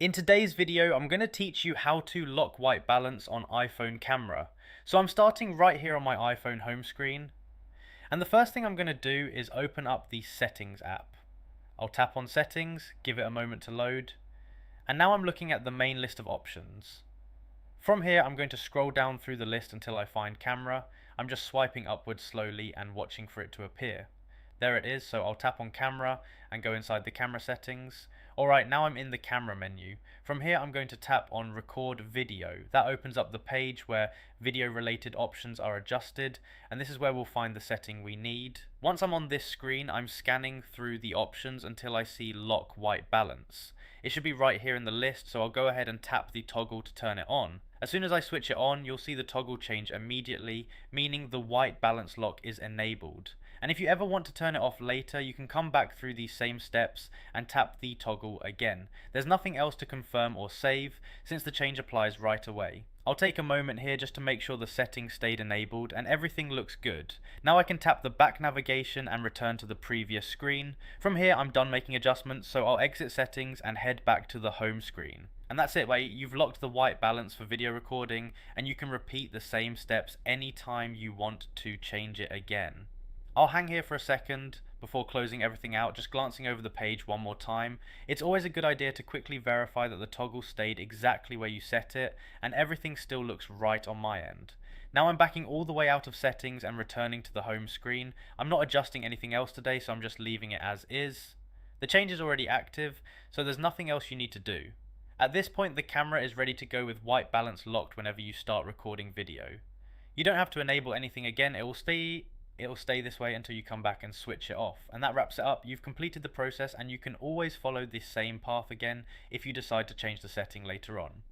In today's video, I'm going to teach you how to lock white balance on iPhone camera. So I'm starting right here on my iPhone home screen. And the first thing I'm going to do is open up the Settings app. I'll tap on Settings, give it a moment to load. And now I'm looking at the main list of options. From here, I'm going to scroll down through the list until I find camera. I'm just swiping upwards slowly and watching for it to appear. There it is, so I'll tap on camera and go inside the camera settings. Alright, now I'm in the camera menu. From here I'm going to tap on record video. That opens up the page where video related options are adjusted, and this is where we'll find the setting we need. Once I'm on this screen, I'm scanning through the options until I see lock white balance. It should be right here in the list, so I'll go ahead and tap the toggle to turn it on. As soon as I switch it on, you'll see the toggle change immediately, meaning the white balance lock is enabled. And if you ever want to turn it off later, you can come back through these same steps and tap the toggle again. There's nothing else to confirm or save, since the change applies right away. I'll take a moment here just to make sure the settings stayed enabled and everything looks good. Now I can tap the back navigation and return to the previous screen. From here I'm done making adjustments, so I'll exit settings and head back to the home screen. And that's it, you've locked the white balance for video recording, and you can repeat the same steps anytime you want to change it again. I'll hang here for a second before closing everything out, just glancing over the page one more time. It's always a good idea to quickly verify that the toggle stayed exactly where you set it, and everything still looks right on my end. Now I'm backing all the way out of settings and returning to the home screen. I'm not adjusting anything else today, so I'm just leaving it as is. The change is already active, so there's nothing else you need to do. At this point, the camera is ready to go with white balance locked whenever you start recording video. You don't have to enable anything again, it will stay this way until you come back and switch it off. And that wraps it up. You've completed the process, and you can always follow the same path again if you decide to change the setting later on.